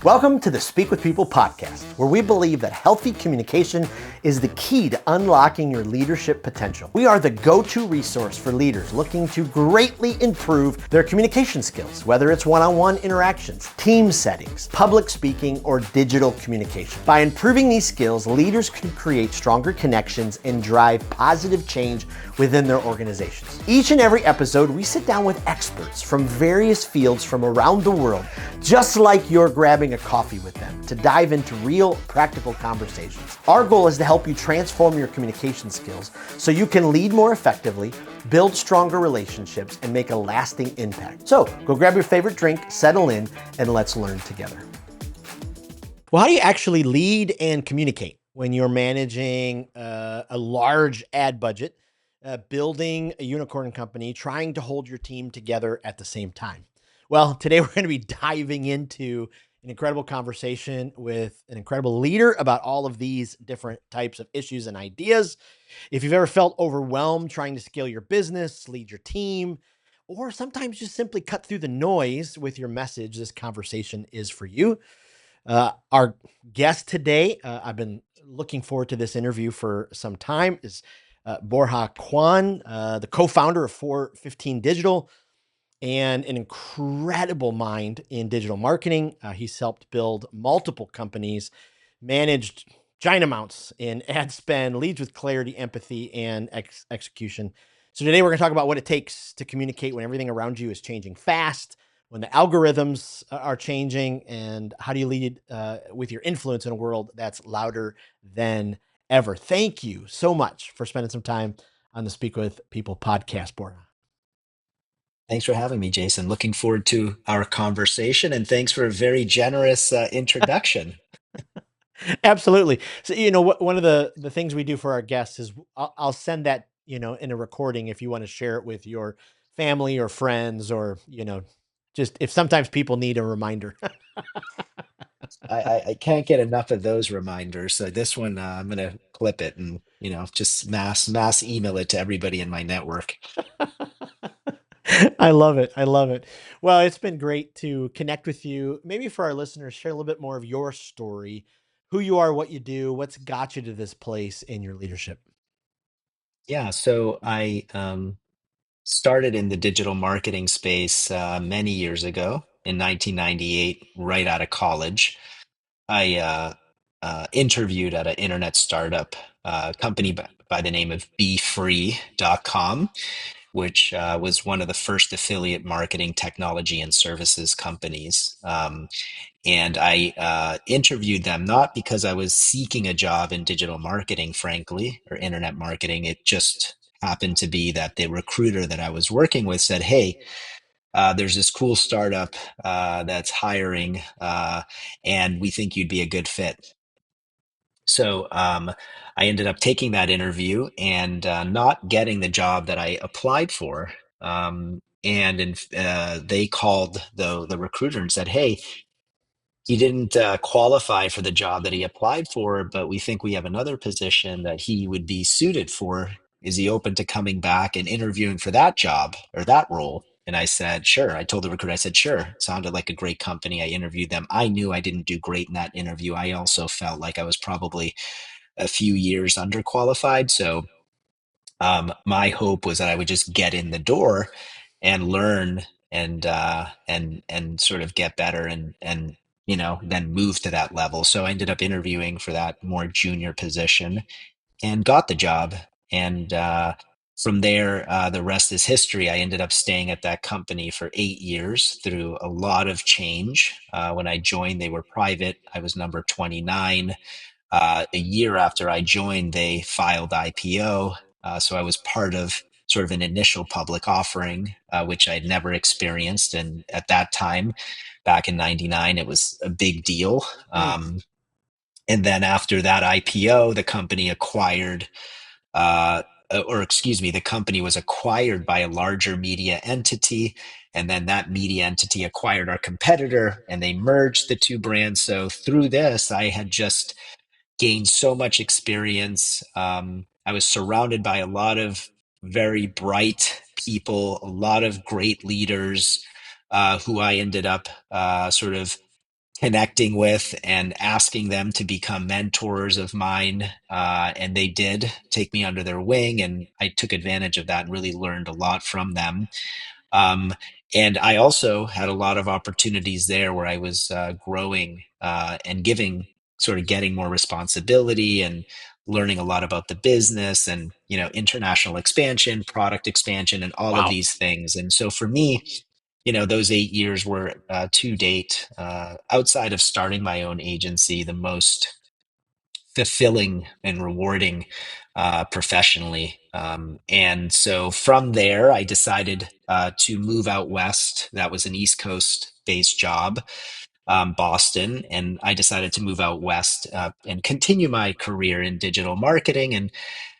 Welcome to the Speak with People podcast, where we believe that healthy communication is the key to unlocking your leadership potential. We are the go-to resource for leaders looking to greatly improve their communication skills, whether it's one-on-one interactions, team settings, public speaking, or digital communication. By improving these skills, leaders can create stronger connections and drive positive change within their organizations. Each and every episode, we sit down with experts from various fields from around the world, just like you're grabbing a coffee with them, to dive into real, practical conversations. Our goal is to help you transform your communication skills so you can lead more effectively, build stronger relationships, and make a lasting impact. So go grab your favorite drink, settle in, and let's learn together. Well, how do you actually lead and communicate when you're managing a large ad budget, building a unicorn company, trying to hold your team together at the same time? Well, today we're going to be diving into an incredible conversation with an incredible leader about all of these different types of issues and ideas. If you've ever felt overwhelmed trying to scale your business, lead your team, or sometimes just simply cut through the noise with your message, this conversation is for you. Our guest today, I've been looking forward to this interview for some time, is Borja Cuan, the co-founder of 415 Digital and an incredible mind in digital marketing. He's helped build multiple companies, managed giant amounts in ad spend, leads with clarity, empathy, and execution. So today we're going to talk about what it takes to communicate when everything around you is changing fast, when the algorithms are changing, and how do you lead with your influence in a world that's louder than ever. Thank you so much for spending some time on the Speak with People podcast, Borja. Thanks for having me, Jason. Looking forward to our conversation, and thanks for a very generous introduction. Absolutely. So, one of the things we do for our guests is I'll send that, in a recording if you want to share it with your family or friends or, just if sometimes people need a reminder. I can't get enough of those reminders. So this one, I'm gonna clip it and just mass email it to everybody in my network. I love it. I love it. Well, it's been great to connect with you. Maybe for our listeners, share a little bit more of your story, who you are, what you do, what's got you to this place in your leadership. Yeah. So I started in the digital marketing space many years ago in 1998, right out of college. I interviewed at an internet startup company by the name of BeFree.com, which was one of the first affiliate marketing technology and services companies. And I interviewed them not because I was seeking a job in digital marketing, frankly, or internet marketing. It just happened to be that the recruiter that I was working with said, "Hey, there's this cool startup that's hiring, and we think you'd be a good fit." So I ended up taking that interview and not getting the job that I applied for. They called the recruiter and said, "Hey, he didn't qualify for the job that he applied for, but we think we have another position that he would be suited for. Is he open to coming back and interviewing for that job or that role?" And I said, "Sure." I told the recruiter, I said, "Sure." It sounded like a great company. I interviewed them. I knew I didn't do great in that interview. I also felt like I was probably a few years underqualified. So my hope was that I would just get in the door and learn and sort of get better and then move to that level. So I ended up interviewing for that more junior position and got the job. And from there, the rest is history. I ended up staying at that company for 8 years through a lot of change. When I joined, they were private. I was number 29. A year after I joined, they filed IPO. So I was part of sort of an initial public offering, which I'd never experienced. And at that time, back in 99, it was a big deal. Mm. And then after that IPO, the company acquired, uh, or excuse me, the company was acquired by a larger media entity. And then that media entity acquired our competitor and they merged the two brands. So through this, I had just gained so much experience. I was surrounded by a lot of very bright people, a lot of great leaders who I ended up sort of connecting with and asking them to become mentors of mine. And they did take me under their wing, and I took advantage of that and really learned a lot from them. Um, and I also had a lot of opportunities there where I was growing and giving, sort of getting more responsibility and learning a lot about the business and, international expansion, product expansion, and all of Wow. these things. And so for me, those 8 years were to date, outside of starting my own agency, the most fulfilling and rewarding professionally. And so from there, I decided to move out west. That was an East Coast based job, Boston, and I decided to move out west and continue my career in digital marketing, and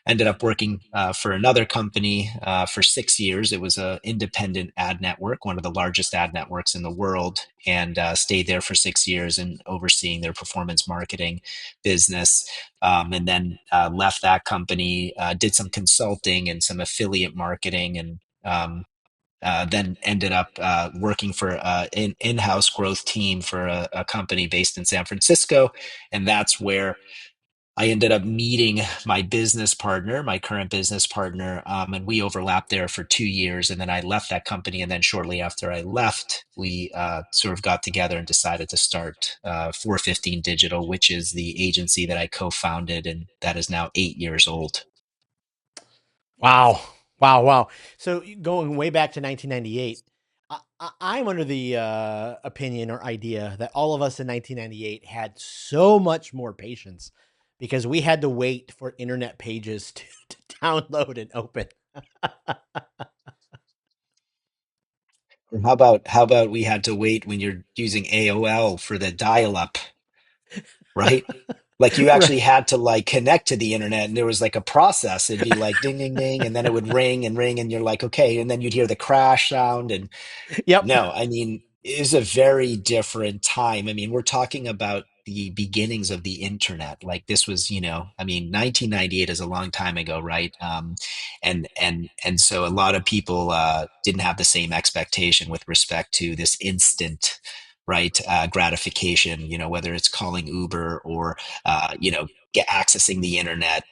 ended up working for another company for 6 years. It was an independent ad network, one of the largest ad networks in the world, and stayed there for 6 years and overseeing their performance marketing business. And then left that company, did some consulting and some affiliate marketing, and then ended up working for an in-house growth team for a company based in San Francisco. And that's where I ended up meeting my business partner, my current business partner, and we overlapped there for 2 years. And then I left that company. And then shortly after I left, we sort of got together and decided to start 415 Digital, which is the agency that I co-founded and that is now 8 years old. Wow. Wow. Wow. So going way back to 1998, I'm under the opinion or idea that all of us in 1998 had so much more patience because we had to wait for internet pages to download and open. And how about we had to wait when you're using AOL for the dial-up, right? Like you Right. actually had to like connect to the internet, and there was like a process. It'd be like ding ding ding, and then it would ring and ring, and you're like, okay, and then you'd hear the crash sound. And Yep. no, I mean, it is a very different time. I mean, we're talking about the beginnings of the internet. Like this was, I mean, 1998 is a long time ago, right? And so a lot of people didn't have the same expectation with respect to this instant, right, gratification. Whether it's calling Uber or, accessing the internet,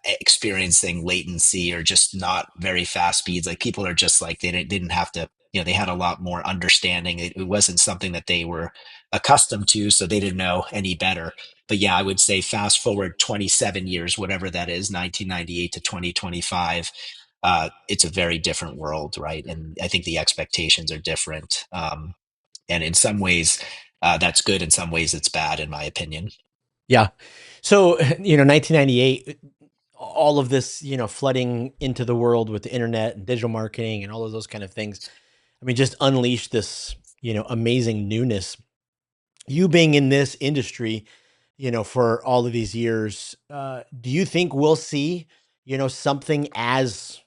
experiencing latency or just not very fast speeds. Like people are just like they didn't have to, they had a lot more understanding. It wasn't something that they were accustomed to, so they didn't know any better. But yeah, I would say fast forward 27 years, whatever that is, 1998 to 2025, it's a very different world, right? And I think the expectations are different. And in some ways, that's good. In some ways, it's bad, in my opinion. Yeah. So, 1998, all of this, flooding into the world with the internet and digital marketing and all of those kind of things. I mean, just unleashed this, amazing newness. You being in this industry, for all of these years, do you think we'll see, something as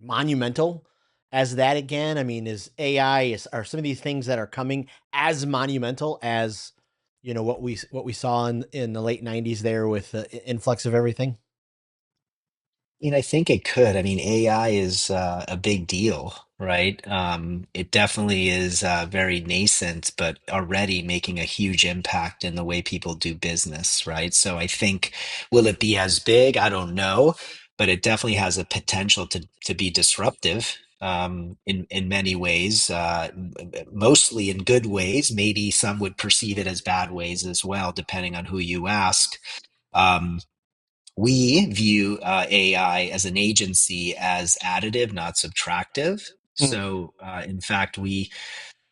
monumental as that again? I mean, is AI, are some of these things that are coming as monumental as, what we saw in the late 90s there with the influx of everything? I think it could. I mean, AI is a big deal, right? It definitely is very nascent, but already making a huge impact in the way people do business, right? So I think, will it be as big? I don't know, but it definitely has a potential to be disruptive in many ways, mostly in good ways. Maybe some would perceive it as bad ways as well, depending on who you ask. Um, we view AI as an agency as additive, not subtractive. Mm, So, in fact, we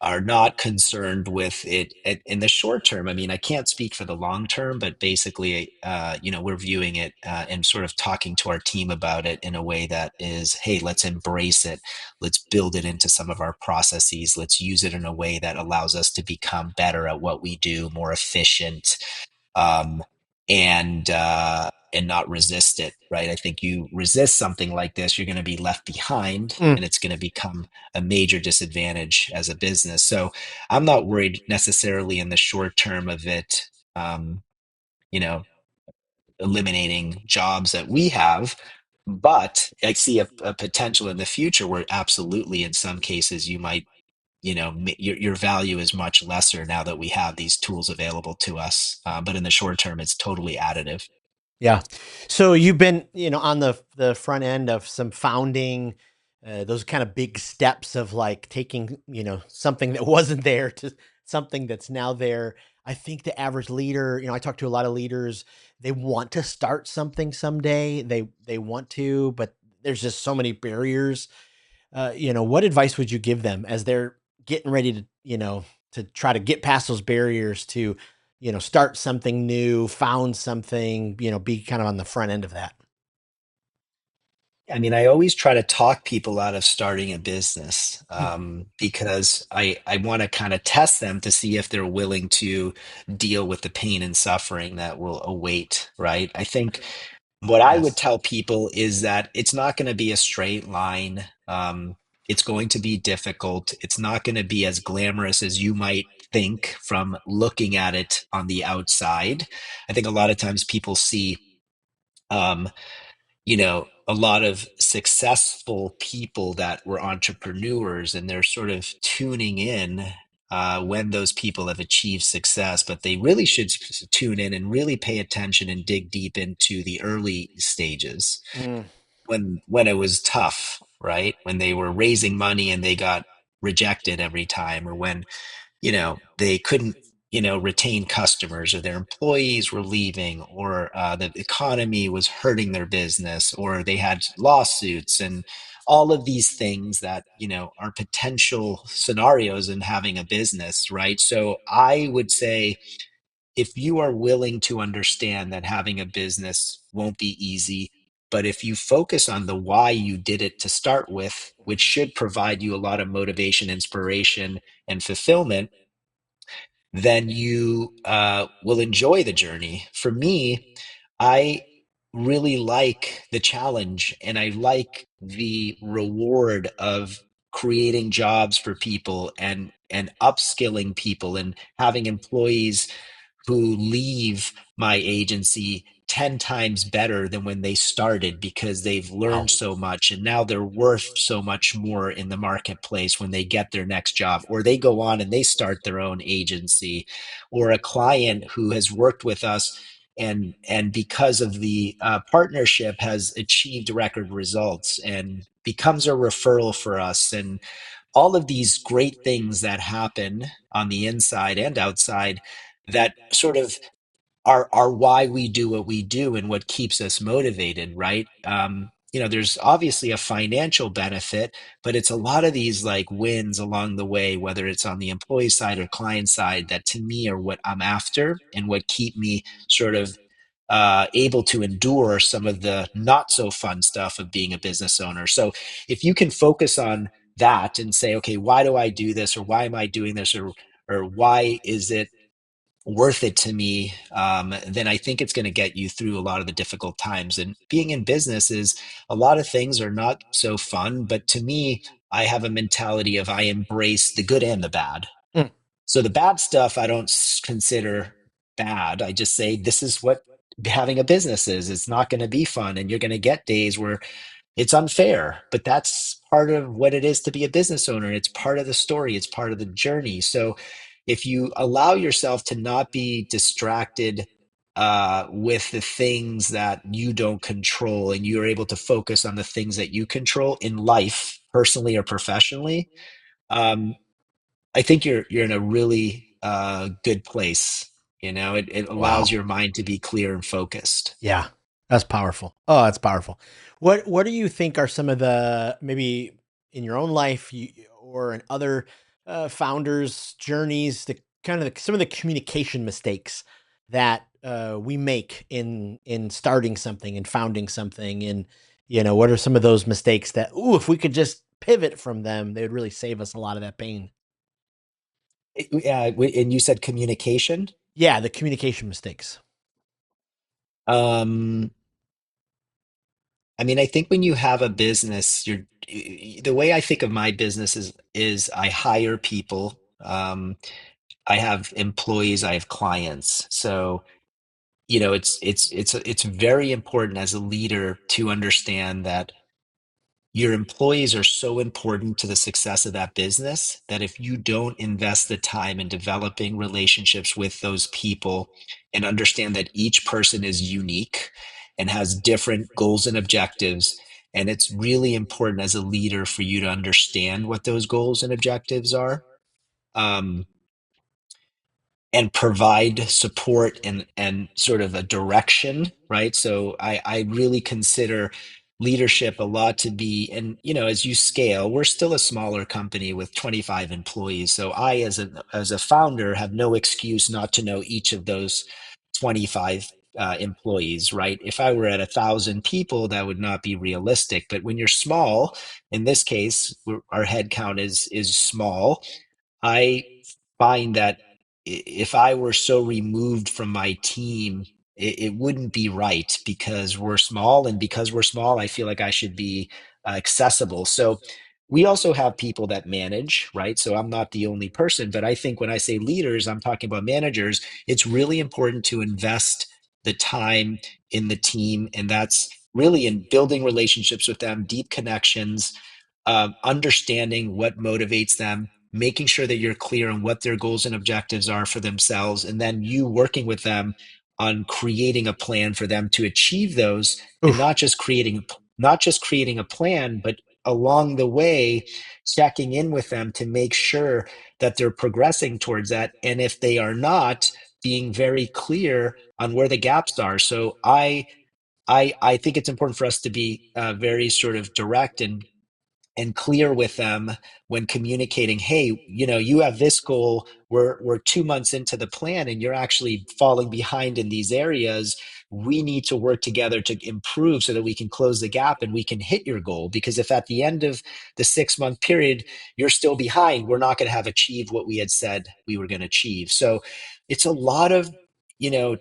are not concerned with it in the short term. I mean, I can't speak for the long term, but basically, we're viewing it and sort of talking to our team about it in a way that is, hey, let's embrace it. Let's build it into some of our processes. Let's use it in a way that allows us to become better at what we do, more efficient, um, and not resist it, right? I think you resist something like this, you're going to be left behind, mm. and it's going to become a major disadvantage as a business. So I'm not worried necessarily in the short term of it, um, you know, eliminating jobs that we have. But I see a potential in the future where absolutely, in some cases, you might your value is much lesser now that we have these tools available to us. But in the short term, it's totally additive. Yeah. So you've been, on the front end of some founding, those kind of big steps of like taking, something that wasn't there to something that's now there. I think the average leader, I talk to a lot of leaders, they want to start something someday. They want to, but there's just so many barriers. What advice would you give them as they're getting ready to, to try to get past those barriers to, start something new, found something, be kind of on the front end of that? I mean, I always try to talk people out of starting a business, because I want to kind of test them to see if they're willing to deal with the pain and suffering that will await, right? I think what I would Yes. tell people is that it's not going to be a straight line. It's going to be difficult. It's not going to be as glamorous as you might think from looking at it on the outside. I think a lot of times people see, um, a lot of successful people that were entrepreneurs, and they're sort of tuning in when those people have achieved success. But they really should tune in and really pay attention and dig deep into the early stages Mm. when it was tough, right? When they were raising money and they got rejected every time, or when they couldn't retain customers, or their employees were leaving, or the economy was hurting their business, or they had lawsuits, and all of these things that are potential scenarios in having a business, right? So I would say, if you are willing to understand that having a business won't be easy, but if you focus on the why you did it to start with, which should provide you a lot of motivation, inspiration, and fulfillment, then you will enjoy the journey. For me, I really like the challenge, and I like the reward of creating jobs for people, and upskilling people, and having employees who leave my agency 10 times better than when they started, because they've learned Wow. so much and now they're worth so much more in the marketplace when they get their next job, or they go on and they start their own agency, or a client who has worked with us and because of the partnership has achieved record results and becomes a referral for us, and all of these great things that happen on the inside and outside, that sort of are why we do what we do and what keeps us motivated, right? There's obviously a financial benefit, but it's a lot of these like wins along the way, whether it's on the employee side or client side, that to me are what I'm after and what keep me sort of able to endure some of the not so fun stuff of being a business owner. So if you can focus on that and say, okay, why do I do this, or why am I doing this, or why is it worth it to me, then I think it's going to get you through a lot of the difficult times. And being in business is, a lot of things are not so fun, but to me, I have a mentality of, I embrace the good and the bad. Mm. So the bad stuff I don't consider bad. I just say, this is what having a business is. It's not going to be fun, and you're going to get days where it's unfair, but that's part of what it is to be a business owner. It's part of the story, it's part of the journey. So if you allow yourself to not be distracted with the things that you don't control, and you're able to focus on the things that you control in life, personally or professionally, um, I think you're in a really good place. It allows Wow. your mind to be clear and focused. Yeah, that's powerful. Oh, that's powerful. What do you think are some of the, maybe in your own life, or in other founders' journeys, the kind of some of the communication mistakes that we make in starting something and founding something, and what are some of those mistakes that, ooh, if we could just pivot from them, they would really save us a lot of that pain. Yeah, and you said communication. Yeah, the communication mistakes. Um, I mean, I think when you have a business, the way I think of my business is I hire people. I have employees, I have clients. So, it's very important as a leader to understand that your employees are so important to the success of that business that if you don't invest the time in developing relationships with those people and understand that each person is unique and has different goals and objectives, and it's really important as a leader for you to understand what those goals and objectives are. Um, and provide support and sort of a direction, right? So I really consider leadership a lot to be, and as you scale, we're still a smaller company with 25 employees. So I, as a founder, have no excuse not to know each of those 25 employees, right? If I were at 1,000 people, that would not be realistic. But when you're small, in this case, our head count is small. I find that if I were so removed from my team, it wouldn't be right because we're small. And because we're small, I feel like I should be accessible. So we also have people that manage, right? So I'm not the only person, but I think when I say leaders, I'm talking about managers. It's really important to invest the time in the team. And that's really in building relationships with them, deep connections, understanding what motivates them, making sure that you're clear on what their goals and objectives are for themselves, and then you working with them on creating a plan for them to achieve those, and Oof. not just creating a plan, but along the way checking in with them to make sure that they're progressing towards that. And if they are not, being very clear on where the gaps are. So I think it's important for us to be very sort of direct and clear with them when communicating, hey, you have this goal, we're 2 months into the plan and you're actually falling behind in these areas. We need to work together to improve so that we can close the gap and we can hit your goal. Because if at the end of the 6 month period you're still behind, we're not going to have achieved what we had said we were going to achieve. So it's a lot of, you know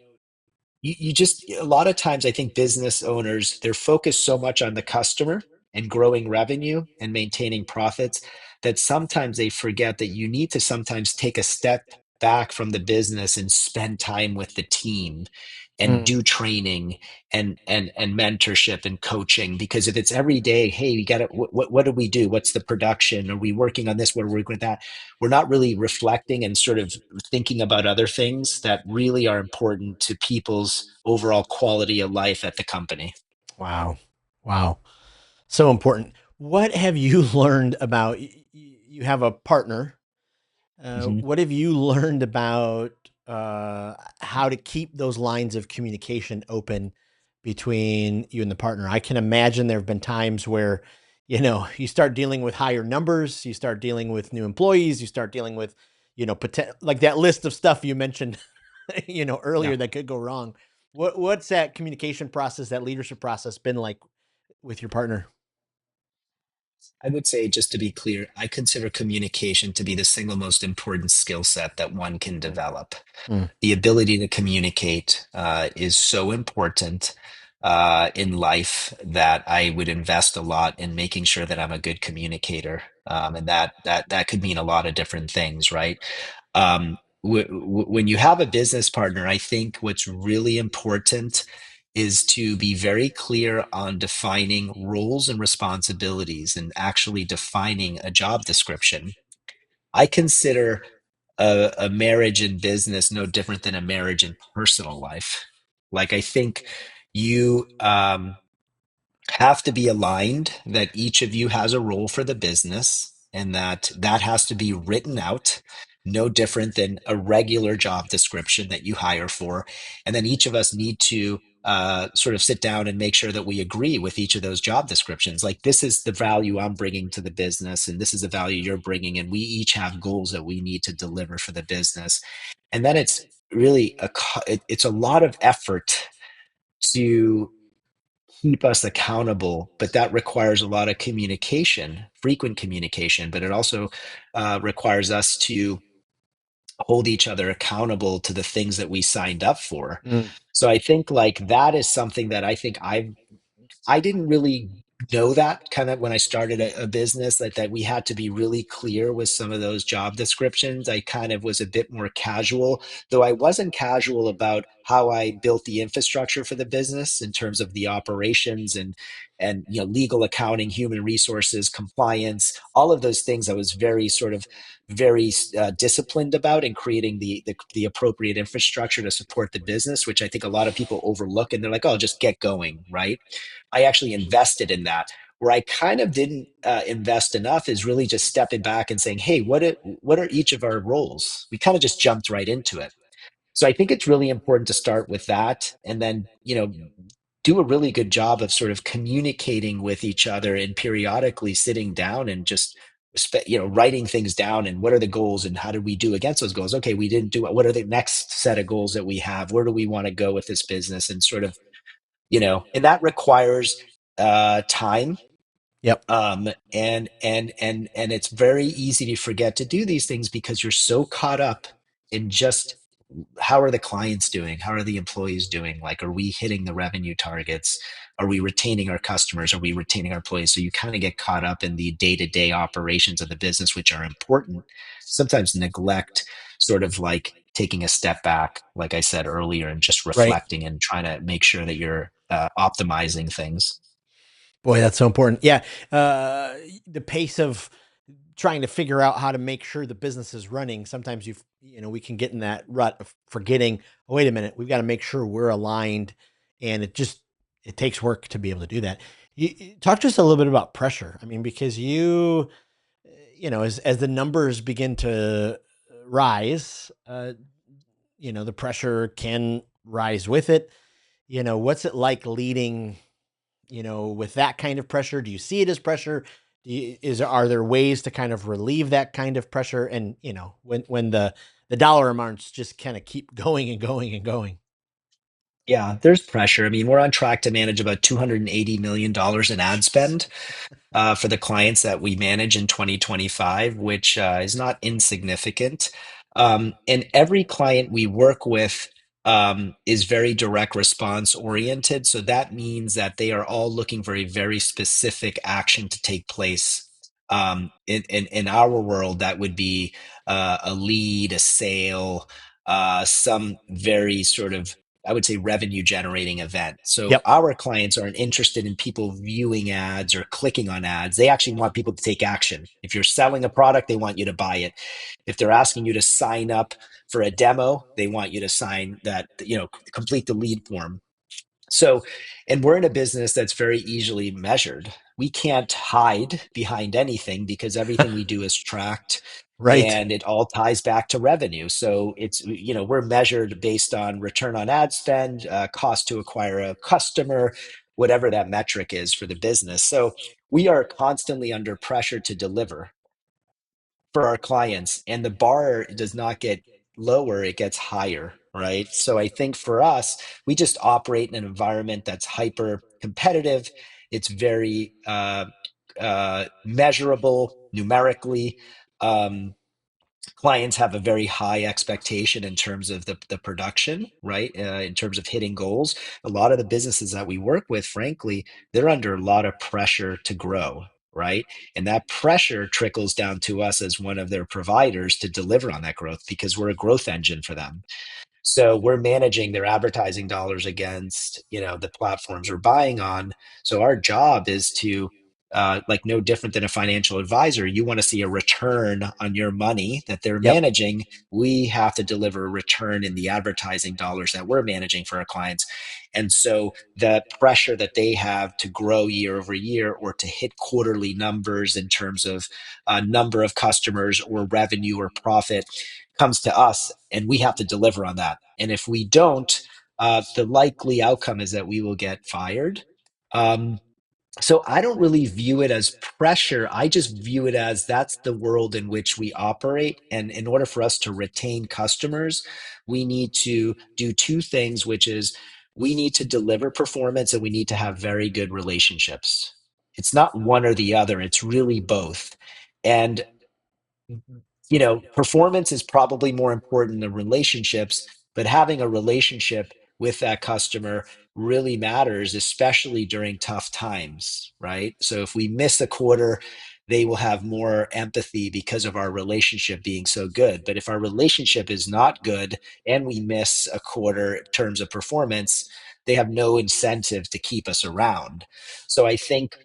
you just, a lot of times I think business owners, they're focused so much on the customer and growing revenue and maintaining profits that sometimes they forget that you need to sometimes take a step back from the business and spend time with the team and Mm. do training and mentorship and coaching. Because if it's every day, hey, we got to, what do we do, what's the production, are we working on this, what are we working with that, we're not really reflecting and sort of thinking about other things that really are important to people's overall quality of life at the company. Wow. Wow. So important. What have you learned about you have a partner? Mhm. What have you learned about how to keep those lines of communication open between you and the partner? I can imagine there have been times where, you start dealing with higher numbers, you start dealing with new employees, you start dealing with, like that list of stuff you mentioned, Yeah. earlier that could go wrong. What's that communication process, that leadership process been like with your partner? I would say, just to be clear, I consider communication to be the single most important skill set that one can Mm, develop. mm, The ability to communicate is so important in life that I would invest a lot in making sure that I'm a good communicator, and that could mean a lot of different things, right? When you have a business partner, I think what's really important is to be very clear on defining roles and responsibilities and actually defining a job description. I consider a marriage in business no different than a marriage in personal life. Like, I think you have to be aligned that each of you has a role for the business and that has to be written out, no different than a regular job description that you hire for. And then each of us need to sort of sit down and make sure that we agree with each of those job descriptions. Like, this is the value I'm bringing to the business, and this is the value you're bringing. And we each have goals that we need to deliver for the business. And then it's really it's a lot of effort to keep us accountable, but that requires a lot of communication, frequent communication, but it also requires us to hold each other accountable to the things that we signed up for. mm, So I think like that is something that I didn't really know that kind of when I started a business, that we had to be really clear with some of those job descriptions. I kind of was a bit more casual, though I wasn't casual about how I built the infrastructure for the business in terms of the operations and legal, accounting, human resources, compliance, all of those things. I was very sort of very disciplined about in creating the appropriate infrastructure to support the business, which I think a lot of people overlook, and they're like, "Oh, just get going," right? I actually invested in that. Where I kind of didn't invest enough is really just stepping back and saying, "Hey, what are each of our roles?" We kind of just jumped right into it. So I think it's really important to start with that, and then do a really good job of sort of communicating with each other and periodically sitting down and just writing things down, and what are the goals and how did we do against those goals. Okay, we didn't do it. What are the next set of goals that we have? Where do we want to go with this business? And sort of, and that requires time. Yep. And it's very easy to forget to do these things because you're so caught up in just how are the clients doing? How are the employees doing? Like, are we hitting the revenue targets? Are we retaining our customers? Are we retaining our employees? So you kind of get caught up in the day-to-day operations of the business, which are important. Sometimes neglect sort of like taking a step back, like I said earlier, and just Right. reflecting and trying to make sure that you're optimizing things. Boy, that's so important. Yeah. The pace of trying to figure out how to make sure the business is running. Sometimes we can get in that rut of forgetting, oh, wait a minute, we've got to make sure we're aligned. And it takes work to be able to do that. Talk to us a little bit about pressure. I mean, because as the numbers begin to rise, the pressure can rise with it. What's it like leading, with that kind of pressure? Do you see it as pressure? Are there ways to kind of relieve that kind of pressure? And, when the dollar amounts just kind of keep going and going and going. Yeah, there's pressure. I mean, we're on track to manage about $280 million in ad Jeez. spend for the clients that we manage in 2025, which is not insignificant. And every client we work with is very direct response oriented. So that means that they are all looking for a very specific action to take place. In our world, that would be a lead, a sale, some very sort of, I would say, revenue generating event. So Yep. our clients aren't interested in people viewing ads or clicking on ads. They actually want people to take action. If you're selling a product, they want you to buy it. If they're asking you to sign up for a demo, they want you to sign that, complete the lead form. So, and we're in a business that's very easily measured. We can't hide behind anything because everything we do is tracked, Right. and it all ties back to revenue. So we're measured based on return on ad spend, cost to acquire a customer, whatever that metric is for the business. So we are constantly under pressure to deliver for our clients, and the bar does not get lower, it gets higher, right? So I think for us, we just operate in an environment that's hyper competitive. It's very measurable numerically. um, Clients have a very high expectation in terms of the production, right? In terms of hitting goals. A lot of the businesses that we work with, frankly, they're under a lot of pressure to grow, right? And that pressure trickles down to us as one of their providers to deliver on that growth because we're a growth engine for them. So we're managing their advertising dollars against, the platforms we're buying on. So our job is to, like no different than a financial advisor, you want to see a return on your money that they're Yep. managing. We have to deliver a return in the advertising dollars that we're managing for our clients. And so the pressure that they have to grow year over year or to hit quarterly numbers in terms of number of customers or revenue or profit comes to us, and we have to deliver on that. And if we don't, the likely outcome is that we will get fired. Um, so I don't really view it as pressure. I just view it as that's the world in which we operate. And in order for us to retain customers, we need to do two things, which is we need to deliver performance and we need to have very good relationships. It's not one or the other, it's really both. And performance is probably more important than relationships, but having a relationship with that customer really matters, especially during tough times, right? So if we miss a quarter, they will have more empathy because of our relationship being so good. But if our relationship is not good and we miss a quarter in terms of performance, they have no incentive to keep us around. So I think,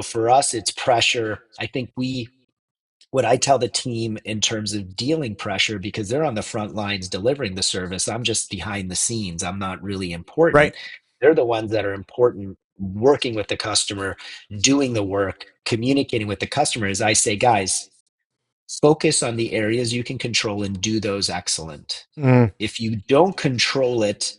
for us, it's pressure. I think what I tell the team in terms of dealing pressure, because they're on the front lines delivering the service, I'm just behind the scenes. I'm not really Right. important. They're the ones that are important, working with the customer, doing the work, communicating with the customer. As I say, guys, focus on the areas you can control and do those excellent. Mm, If you don't control it,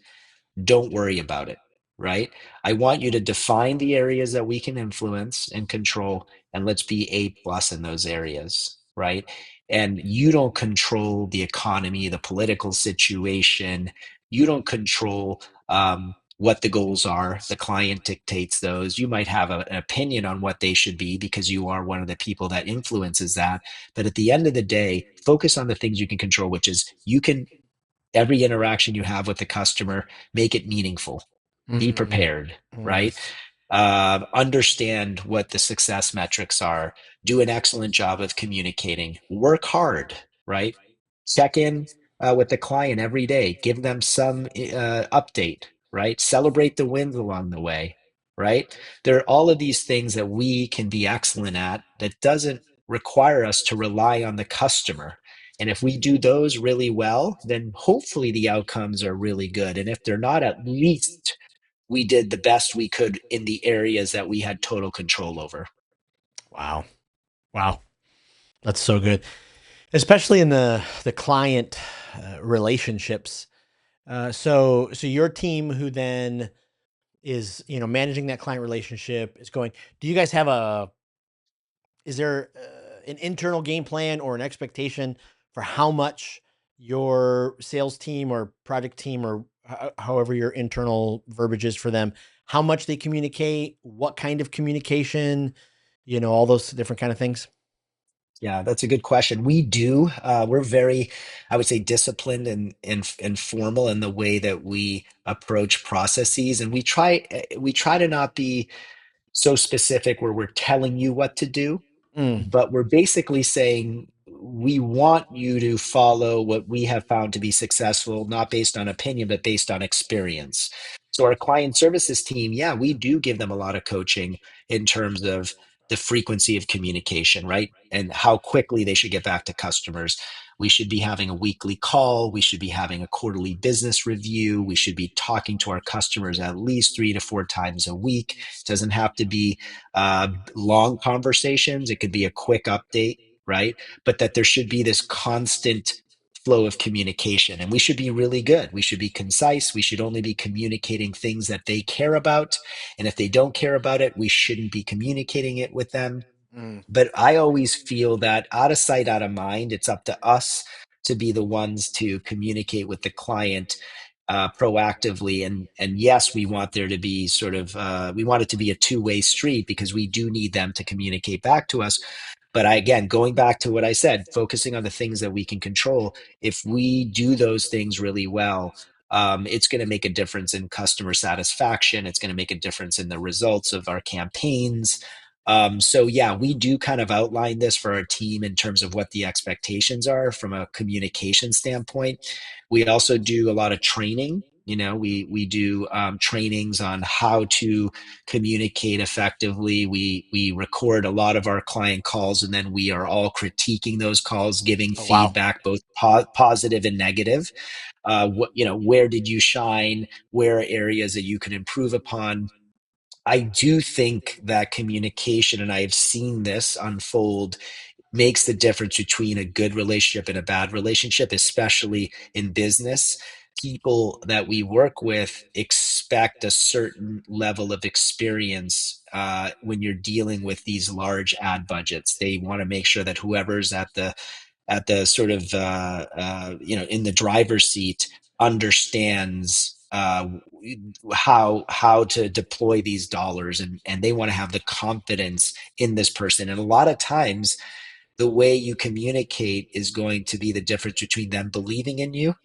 don't worry about it, right? I want you to define the areas that we can influence and control, and let's be A plus in those areas, right? And you don't control the economy, the political situation. You don't control what the goals are. The client dictates those. You might have an opinion on what they should be because you are one of the people that influences that. But at the end of the day, focus on the things you can control, which is you can every interaction you have with the customer, make it meaningful. Be mm, prepared, mm. right? Understand what the success metrics are. Do an excellent job of communicating. Work hard, right? Check in with the client every day. Give them some update, right? Celebrate the wins along the way, right? There are all of these things that we can be excellent at that doesn't require us to rely on the customer. And if we do those really well, then hopefully the outcomes are really good. And if they're not, at least we did the best we could in the areas that we had total control over. Wow. Wow. That's so good. Especially in the client relationships. So your team who then is, managing that client relationship is going, do you guys have is there an internal game plan or an expectation for how much your sales team or project team or however your internal verbiage is for them, how much they communicate, what kind of communication, all those different kind of things? Yeah, that's a good question. We do. We're very, I would say, disciplined and formal in the way that we approach processes, and we try to not be so specific where we're telling you what to do, Mm. but we're basically saying we want you to follow what we have found to be successful, not based on opinion, but based on experience. So, our client services team, yeah, we do give them a lot of coaching in terms of the frequency of communication, right? And how quickly they should get back to customers. We should be having a weekly call. We should be having a quarterly business review. We should be talking to our customers at least 3 to 4 times a week. It doesn't have to be long conversations. It could be a quick update, right? But that there should be this constant flow of communication. And we should be really good. We should be concise. We should only be communicating things that they care about. And if they don't care about it, we shouldn't be communicating it with them. Mm. But I always feel that out of sight, out of mind, it's up to us to be the ones to communicate with the client proactively. And yes, we want there to be we want it to be a two-way street because we do need them to communicate back to us. But again, going back to what I said, focusing on the things that we can control, if we do those things really well, it's going to make a difference in customer satisfaction. It's going to make a difference in the results of our campaigns. So yeah, we do kind of outline this for our team in terms of what the expectations are from a communication standpoint. We also do a lot of training. We do trainings on how to communicate effectively. We record a lot of our client calls, and then we are all critiquing those calls, giving Oh, wow. feedback, both positive and negative. Where did you shine? Where are areas that you can improve upon? I do think that communication, and I have seen this unfold, makes the difference between a good relationship and a bad relationship, especially in business. People that we work with expect a certain level of experience when you're dealing with these large ad budgets. They want to make sure that whoever's at the sort of in the driver's seat understands how to deploy these dollars, and they want to have the confidence in this person. And a lot of times the way you communicate is going to be the difference between them believing in you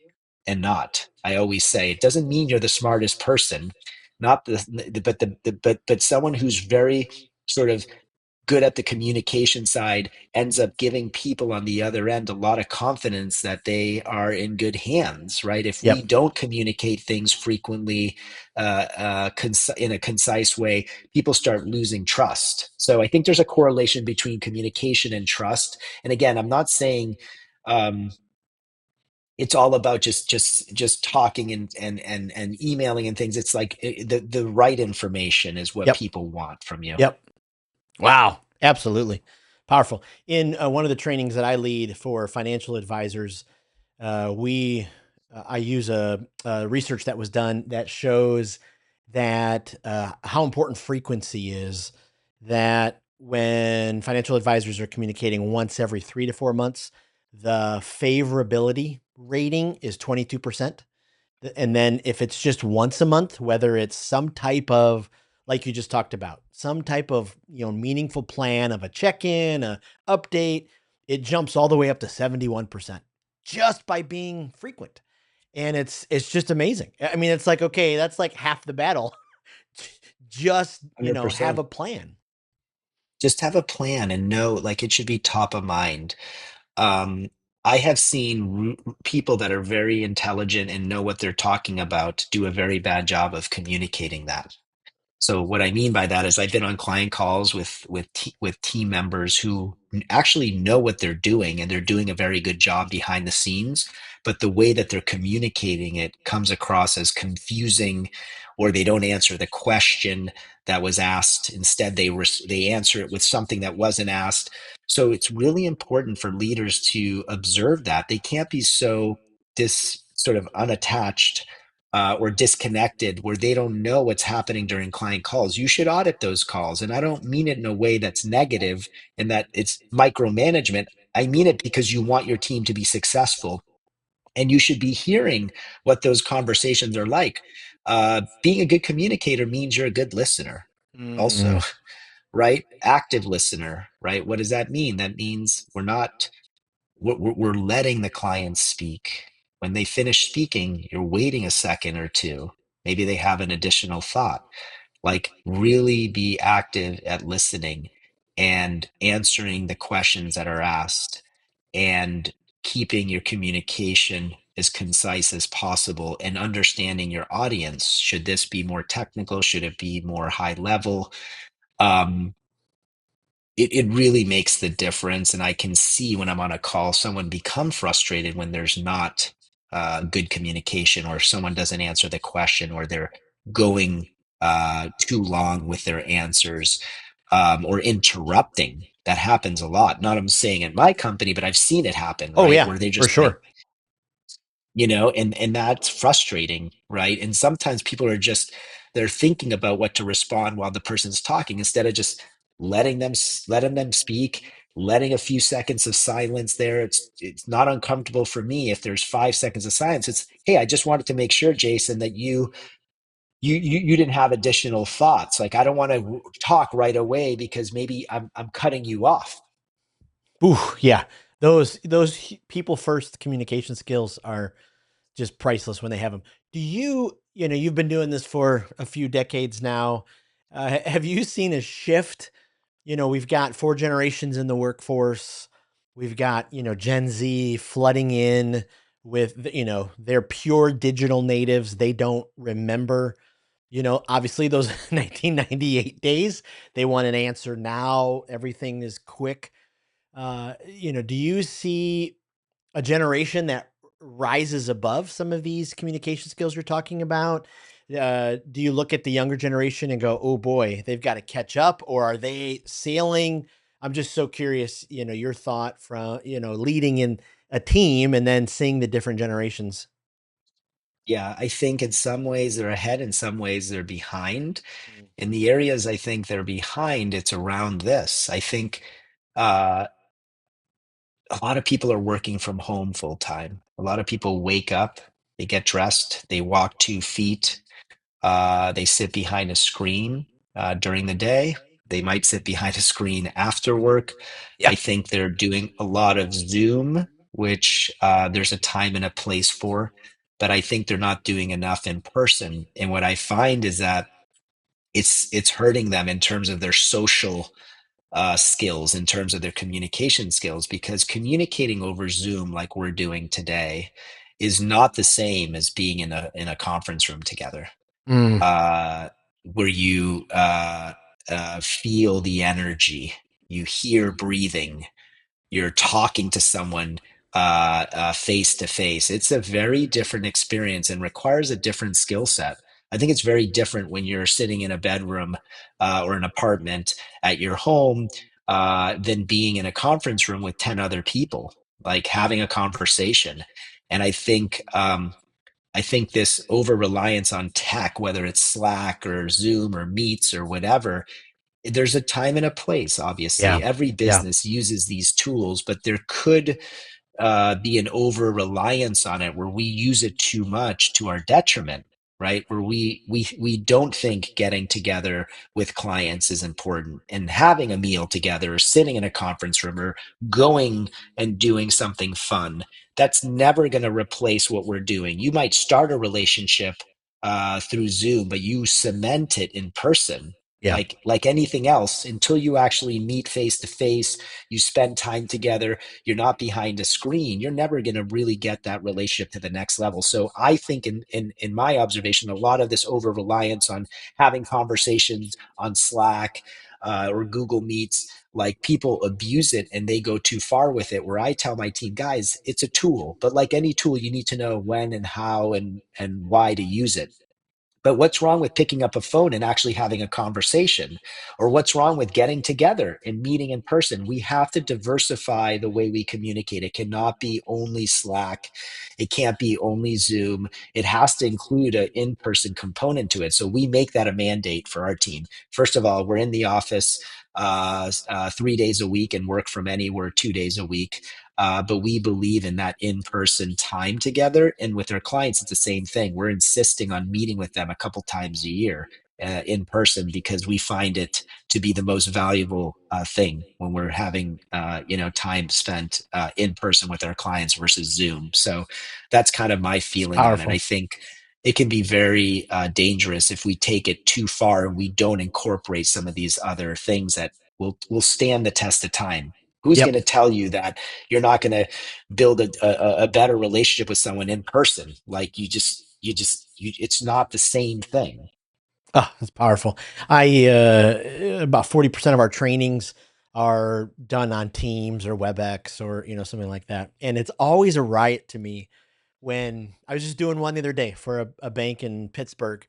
and not. I always say it doesn't mean you're the smartest person, not the but someone who's very sort of good at the communication side ends up giving people on the other end a lot of confidence that they are in good hands, right? If we Yep. don't communicate things frequently in a concise way, people start losing trust. So I think there's a correlation between communication and trust. And again, I'm not saying um, it's all about just talking and emailing and things. It's like the right information is what Yep. people want from you. Yep. Wow. Absolutely. Powerful. In one of the trainings that I lead for financial advisors, we I use a research that was done that shows that how important frequency is. That when financial advisors are communicating once every 3 to 4 months, the favorability rating is 22%. And then if it's just once a month, whether it's some type of, like you just talked about, some type of, meaningful plan of a check-in, a update, it jumps all the way up to 71% just by being frequent. And it's just amazing. I mean, it's like, okay, that's like half the battle. Just, have 100%. a plan. Just have a plan and know, like, it should be top of mind. Um, I have seen people that are very intelligent and know what they're talking about do a very bad job of communicating that. So what I mean by that is I've been on client calls with team members who actually know what they're doing and they're doing a very good job behind the scenes, but the way that they're communicating it comes across as confusing, or they don't answer the question that was asked. Instead, they answer it with something that wasn't asked. So it's really important for leaders to observe that. They can't be so sort of unattached or disconnected where they don't know what's happening during client calls. You should audit those calls. And I don't mean it in a way that's negative and that it's micromanagement. I mean it because you want your team to be successful and you should be hearing what those conversations are like. Being a good communicator means you're a good listener, also, Mm. right? Active listener, right? What does that mean? That means we're letting the clients speak. When they finish speaking, you're waiting a second or two. Maybe they have an additional thought. Like, really be active at listening and answering the questions that are asked and keeping your communication as concise as possible and understanding your audience. Should this be more technical? Should it be more high level? Um, it really makes the difference. And I can see when I'm on a call, someone become frustrated when there's not good communication or someone doesn't answer the question or they're going too long with their answers or interrupting. That happens a lot. Not I'm saying in my company, but I've seen it happen, Oh right? yeah, Where they for just like, sure. and that's frustrating, right? And sometimes people are just they're thinking about what to respond while the person's talking instead of just letting them speak, letting a few seconds of silence there. It's not uncomfortable for me if there's 5 seconds of silence. It's, hey, I just wanted to make sure, Jason, that you didn't have additional thoughts. Like, I don't want to talk right away because maybe I'm cutting you off. Ooh, yeah. Those people first communication skills are just priceless when they have them. Do you, you've been doing this for a few decades now. Have you seen a shift? We've got four generations in the workforce. We've got, Gen Z flooding in with, they're pure digital natives. They don't remember, obviously those 1998 days. They want an answer now. Everything is quick. Do you see a generation that rises above some of these communication skills you're talking about? Do you look at the younger generation and go, "Oh boy, they've got to catch up," or are they sailing? I'm just so curious, your thought from, leading in a team and then seeing the different generations. Yeah, I think in some ways they're ahead, in some ways they're behind. Mm. In the areas I think they're behind, it's around this. I think uh, a lot of people are working from home full time. A lot of people wake up, they get dressed, they walk 2 feet, they sit behind a screen during the day. They might sit behind a screen after work. Yeah. I think they're doing a lot of Zoom, which there's a time and a place for, but I think they're not doing enough in person. And what I find is that it's hurting them in terms of their social skills in terms of their communication skills, because communicating over Zoom like we're doing today is not the same as being in a conference room together, Mm, uh, where you feel the energy, you hear breathing, you're talking to someone face to face. It's a very different experience and requires a different skill set. I think it's very different when you're sitting in a bedroom or an apartment at your home than being in a conference room with 10 other people, like having a conversation. And I think this over reliance on tech, whether it's Slack or Zoom or Meets or whatever, there's a time and a place. yeah. Obviously every Yeah. business uses these tools, but there could be an over reliance on it where we use it too much to our detriment, right? Where we don't think getting together with clients is important, and having a meal together or sitting in a conference room or going and doing something fun, that's never going to replace what we're doing. You might start a relationship through Zoom, but you cement it in person. Yeah. Like anything else, until you actually meet face to face, you spend time together, you're not behind a screen, you're never going to really get that relationship to the next level. So I think in my observation, a lot of this over reliance on having conversations on Slack or Google Meets, like people abuse it and they go too far with it, where I tell my team, guys, it's a tool, but like any tool, you need to know when and how and why to use it. But what's wrong with picking up a phone and actually having a conversation? Or what's wrong with getting together and meeting in person? We have to diversify the way we communicate. It cannot be only Slack. It can't be only Zoom. It has to include an in person component to it. So we make that a mandate for our team. First of all, we're in the office 3 days a week and work from anywhere 2 days a week. But we believe in that in-person time together. And with our clients, it's the same thing. We're insisting on meeting with them a couple times a year in person, because we find it to be the most valuable thing when we're having time spent in person with our clients versus Zoom. So that's kind of my It's feeling on it. I powerful. think it can be very dangerous if we take it too far and we don't incorporate some of these other things that will stand the test of time. Who's going Yep. to tell you that you're not going to build a better relationship with someone in person? Like it's not the same thing. Oh, that's powerful. I about 40% of our trainings are done on Teams or WebEx or something like that, and it's always a riot to me when I was just doing one the other day for a bank in Pittsburgh,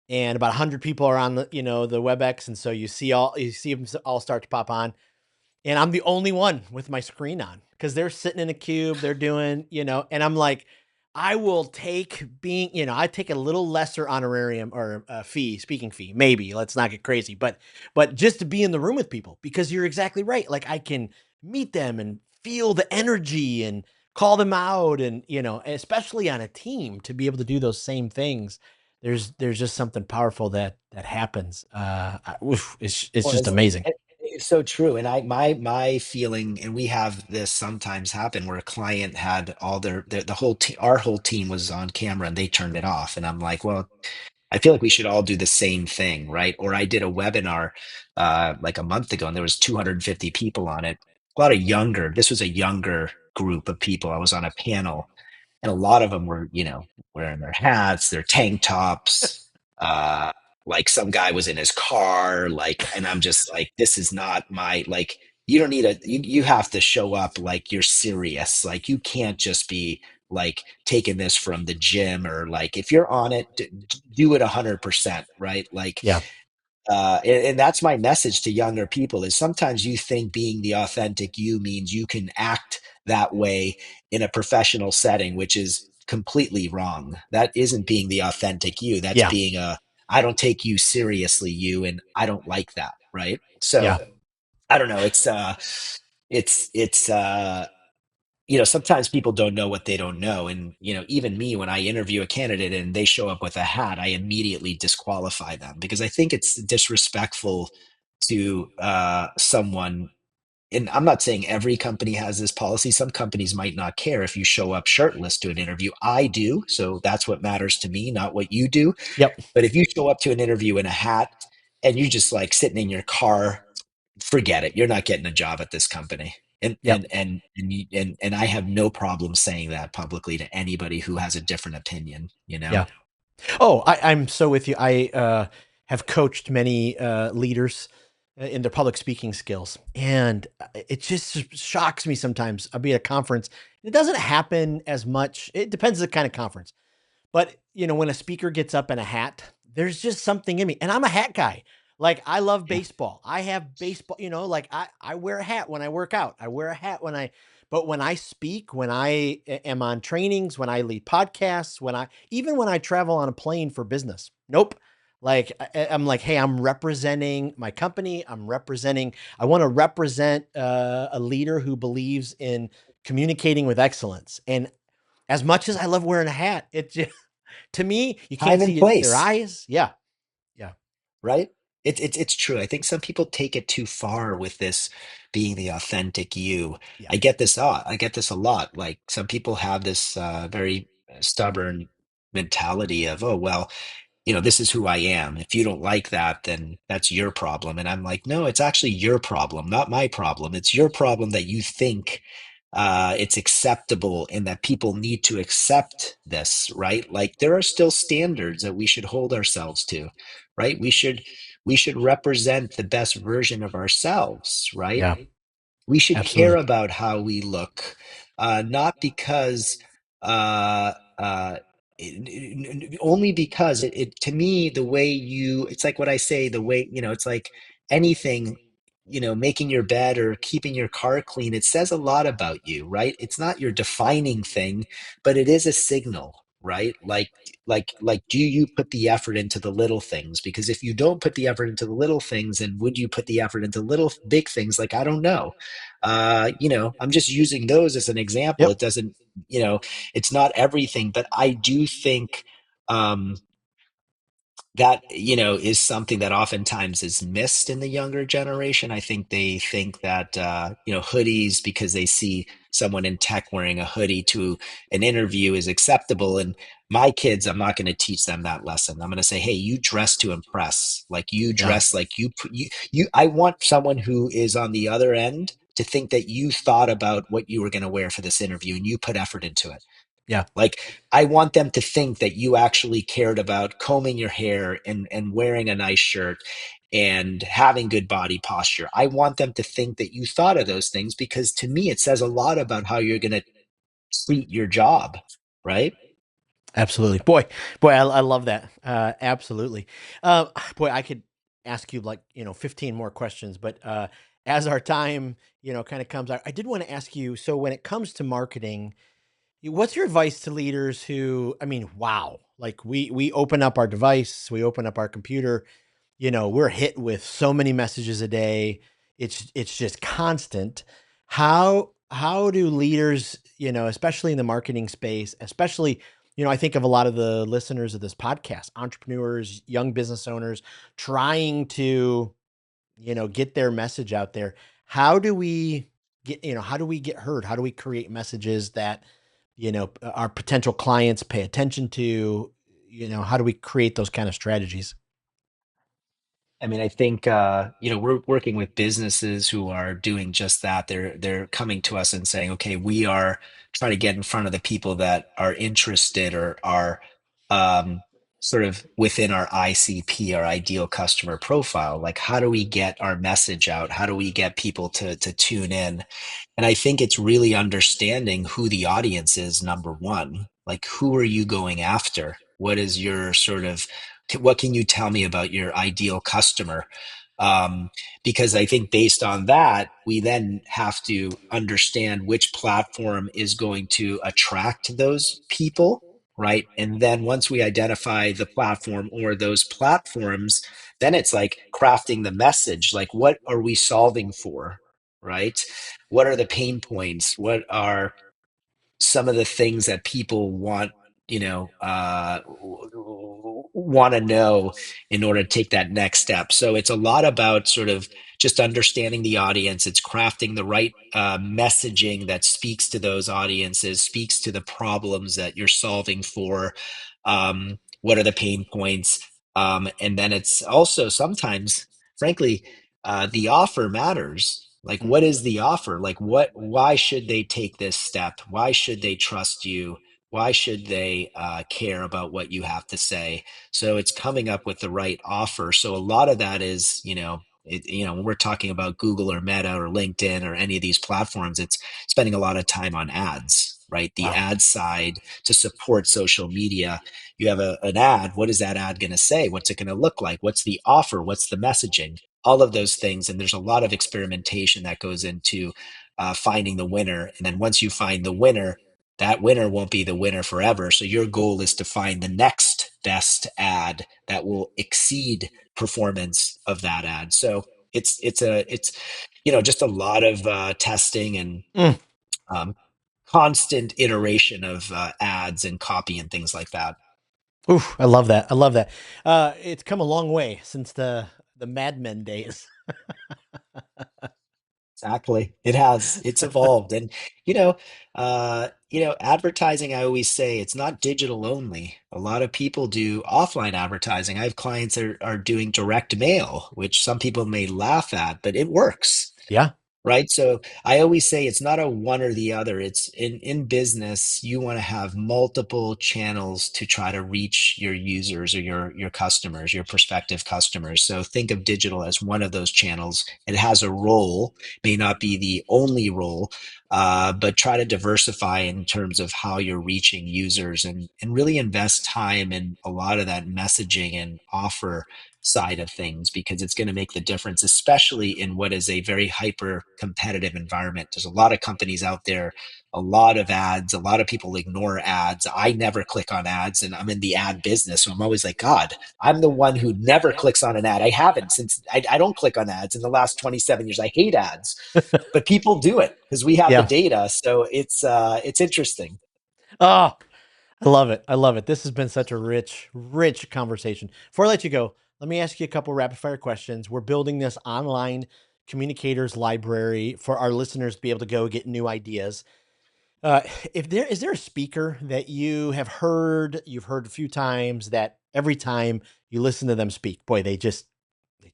and about 100 people are on the WebEx, and so you see them all start to pop on, and I'm the only one with my screen on because they're sitting in a cube, they're doing, and I'm like, I will take I take a little lesser honorarium or fee, speaking fee, maybe. Let's not get crazy, but just to be in the room with people, because you're exactly right. Like I can meet them and feel the energy and call them out, and especially on a team, to be able to do those same things. There's just something powerful that happens. It's Well, just amazing. it's so true. And my feeling, and we have this sometimes happen where a client had all the whole team, our whole team was on camera and they turned it off. And I'm like, well, I feel like we should all do the same thing, right? Or I did a webinar like a month ago, and there was 250 people on it. A lot of younger. This was a younger group of people. I was on a panel, and a lot of them were, wearing their hats, their tank tops. Like some guy was in his car, like, and I'm just like, this is not my like. You don't need you have to show up like you're serious. Like you can't just be like taking this from the gym, or like if you're on it, do it 100%, right? Like Yeah. and that's my message to younger people is sometimes you think being the authentic you means you can act that way in a professional setting, which is completely wrong. That isn't being the authentic you. That's Yeah. being I don't take you seriously you, and I don't like that, right? Yeah. So I don't know. It's sometimes people don't know what they don't know. And, even me, when I interview a candidate and they show up with a hat, I immediately disqualify them because I think it's disrespectful to someone. And I'm not saying every company has this policy. Some companies might not care if you show up shirtless to an interview. I do. So that's what matters to me, not what you do. Yep. But if you show up to an interview in a hat and you just like sitting in your car forget it. You're not getting a job at this company. Yep. And I have no problem saying that publicly to anybody who has a different opinion, you know? Yeah. Oh, I'm so with you. I have coached many leaders in their public speaking skills, and it just shocks me sometimes. I'll be at a conference. It doesn't happen as much. It depends on the kind of conference. But, when a speaker gets up in a hat, there's just something in me. And I'm a hat guy. Like, I love Yeah. baseball. I have baseball, like I wear a hat when I work out. I wear a hat but when I speak, when I am on trainings, when I lead podcasts, even when I travel on a plane for business, nope. Like, I'm like, hey, I'm representing my company. I want to represent a leader who believes in communicating with excellence. And as much as I love wearing a hat, it just, to me, you can't Time and see their place. eyes. Yeah. Yeah. Right? It's true. I think some people take it too far with this being the authentic you. Yeah. I get this a lot. Like some people have this very stubborn mentality of, oh well, this is who I am. If you don't like that, then that's your problem. And I'm like, no, it's actually your problem, not my problem. It's your problem that you think it's acceptable and that people need to accept this, right? Like there are still standards that we should hold ourselves to, right? We should represent the best version of ourselves, right? Yeah. We should care Absolutely. about how we look, not because, uh, only because to me, the way it's like what I say, the way, it's like anything, making your bed or keeping your car clean, it says a lot about you, right? It's not your defining thing, but it is a signal, right? Like, do you put the effort into the little things? Because if you don't put the effort into the little things, then would you put the effort into little big things? Like, I don't know. I'm just using those as an example. Yep. It doesn't, you know, it's not everything, but I do think um, that is something that oftentimes is missed in the younger generation. I think they think that hoodies, because they see someone in tech wearing a hoodie to an interview, is acceptable. And my kids, I'm not going to teach them that lesson. I'm going to say, hey, you dress to impress. Like you Yeah. dress like you. I want someone who is on the other end to think that you thought about what you were going to wear for this interview and you put effort into it. Yeah. Like, I want them to think that you actually cared about combing your hair and wearing a nice shirt and having good body posture. I want them to think that you thought of those things, because to me, it says a lot about how you're going to treat your job, right? Absolutely. Boy, I love that. Absolutely. Boy, I could ask you like, 15 more questions, but as our time, kind of comes out, I did want to ask you, so when it comes to marketing, what's your advice to leaders who, I mean, wow, like we open up our device, we open up our computer, we're hit with so many messages a day. It's just constant. How do leaders, especially in the marketing space, especially, I think of a lot of the listeners of this podcast, entrepreneurs, young business owners trying to, get their message out there. How do we get heard? How do we create messages that, our potential clients pay attention to? How do we create those kind of strategies? I mean, I think we're working with businesses who are doing just that. They're coming to us and saying, okay, we are trying to get in front of the people that are interested or are um, sort of within our ICP, our ideal customer profile. Like, how do we get our message out? How do we get people to tune in? And I think it's really understanding who the audience is, number one. Like, who are you going after? What is your sort of, what can you tell me about your ideal customer? Um, because I think based on that, we then have to understand which platform is going to attract those people, right? And then once we identify the platform or those platforms, then it's like crafting the message. Like, what are we solving for, right? What are the pain points? What are some of the things that people want, want to know in order to take that next step? So it's a lot about sort of just understanding the audience. It's crafting the right messaging that speaks to those audiences, speaks to the problems that you're solving for. What are the pain points? And then it's also sometimes, frankly, the offer matters. Like, what Mhm. is the offer? Like, why should they take this step? Why should they trust you? Why should they care about what you have to say? So it's coming up with the right offer. So a lot of that is, when we're talking about Google or Meta or LinkedIn or any of these platforms, it's spending a lot of time on ads, right? The Wow. ad side to support social media. You have an ad. What is that ad going to say? What's it going to look like? What's the offer? What's the messaging? All of those things. And there's a lot of experimentation that goes into finding the winner. And then once you find the winner, that winner won't be the winner forever. So your goal is to find the next best ad that will exceed performance of that ad. So it's just a lot of testing and Mm. um, constant iteration of ads and copy and things like that. Oof, I love that. I love that. It's come a long way since the Mad Men days. Exactly. It has. It's evolved. And advertising, I always say it's not digital only. A lot of people do offline advertising. I have clients that are doing direct mail, which some people may laugh at, but it works. Yeah. Right. So I always say it's not a one or the other. It's in business, you want to have multiple channels to try to reach your users or your customers, your prospective customers. So think of digital as one of those channels. It has a role, may not be the only role, but try to diversify in terms of how you're reaching users and really invest time in a lot of that messaging and offer side of things because it's going to make the difference, especially in what is a very hyper competitive environment. There's a lot of companies out there, a lot of ads, a lot of people ignore ads. I never click on ads and I'm in the ad business. So I'm always like, God, I'm the one who never clicks on an ad. I haven't since I don't click on ads in the last 27 years. I hate ads, but people do it because we have the Yeah. data. So it's interesting. Oh, I love it. I love it. This has been such a rich, rich conversation. Before I let you go, let me ask you a couple rapid fire questions. We're building this online communicators library for our listeners to be able to go get new ideas. Uh, if there is there a speaker that you've heard a few times that every time you listen to them speak, boy, they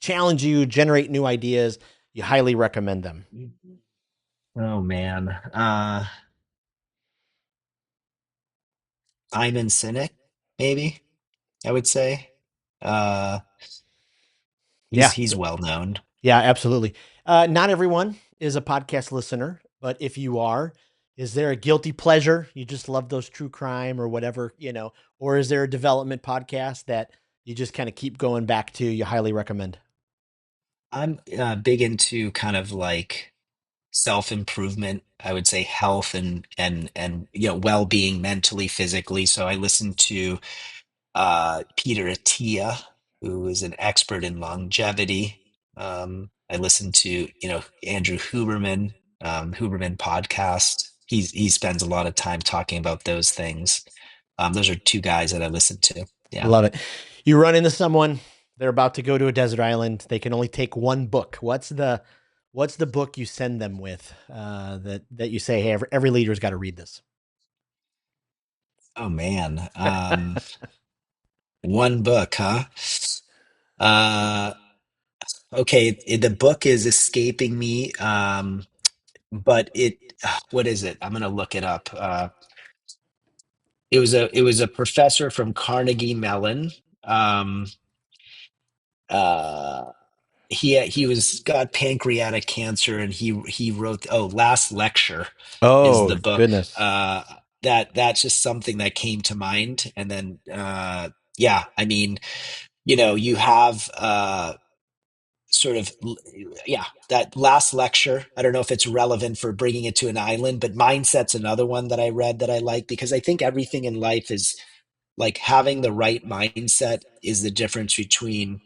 challenge you, generate new ideas. You highly recommend them. Oh man. Simon Sinek, maybe I would say. Uh, he's Yeah. he's well known. Yeah, absolutely. Not everyone is a podcast listener, but if you are, is there a guilty pleasure? You just love those true crime or whatever, or is there a development podcast that you just kind of keep going back to? You highly recommend. I'm big into kind of like self-improvement. I would say health and well-being mentally, physically. So I listen to Peter Attia, who is an expert in longevity. I listen to Andrew Huberman, Huberman podcast. He spends a lot of time talking about those things. Those are two guys that I listen to. I Yeah. love it. You run into someone, they're about to go to a desert island. They can only take one book. What's the book you send them with that you say, hey, every leader's got to read this? Oh man. One book, huh? Uh, okay. The book is escaping me. But what is it? I'm gonna look it up. It was a professor from Carnegie Mellon. Um, uh, he was got pancreatic cancer, and he wrote. Oh, Last Lecture is Oh the book. goodness. That's just something that came to mind, and then yeah, I mean, you have sort of yeah, that Last Lecture. I don't know if it's relevant for bringing it to an island, but Mindset's another one that I read that I like because I think everything in life is like having the right mindset is the difference between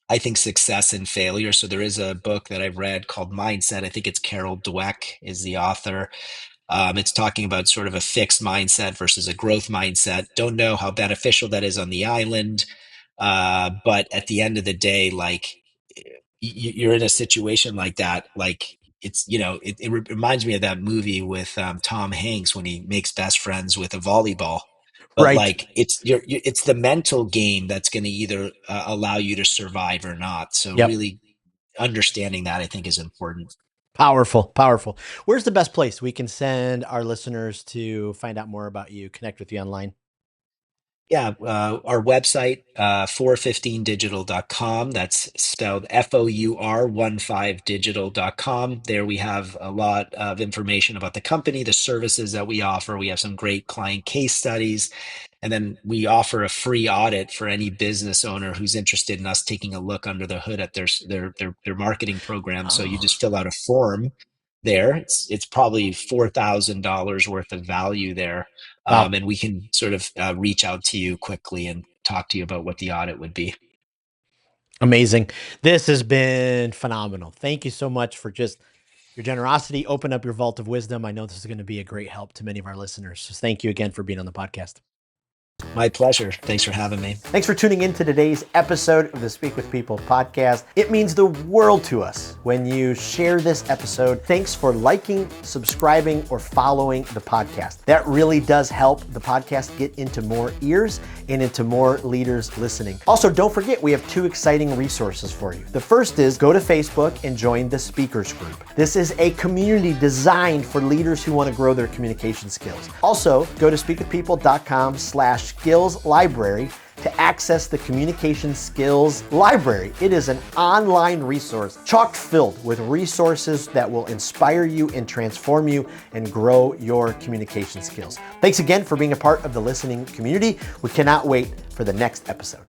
I think success and failure. So there is a book that I've read called Mindset. I think it's Carol Dweck is the author. It's talking about sort of a fixed mindset versus a growth mindset. Don't know how beneficial that is on the island. But at the end of the day, like you're in a situation like that, like it reminds me of that movie with Tom Hanks when he makes best friends with a volleyball. But Right. like it's the mental game that's going to either allow you to survive or not. So Yep. really understanding that, I think, is important. Powerful, powerful. Where's the best place we can send our listeners to find out more about you, connect with you online? Yeah, our website, 415digital.com. That's spelled FOUR15digital.com. There we have a lot of information about the company, the services that we offer. We have some great client case studies. And then we offer a free audit for any business owner who's interested in us taking a look under the hood at their marketing program. So you Oh, just fill out a form there. It's probably $4,000 worth of value there, wow. and we can sort of reach out to you quickly and talk to you about what the audit would be. Amazing. This has been phenomenal. Thank you so much for just your generosity. Open up your vault of wisdom. I know this is going to be a great help to many of our listeners. So thank you again for being on the podcast. My pleasure. Thanks for having me. Thanks for tuning in to today's episode of the Speak with People podcast. It means the world to us when you share this episode. Thanks for liking, subscribing, or following the podcast. That really does help the podcast get into more ears and into more leaders listening. Also, don't forget, we have 2 exciting resources for you. The first is go to Facebook and join the Speakers Group. This is a community designed for leaders who want to grow their communication skills. Also, go to speakwithpeople.com/skills library to access the Communication Skills Library. It is an online resource chock filled with resources that will inspire you and transform you and grow your communication skills. Thanks again for being a part of the listening community. We cannot wait for the next episode.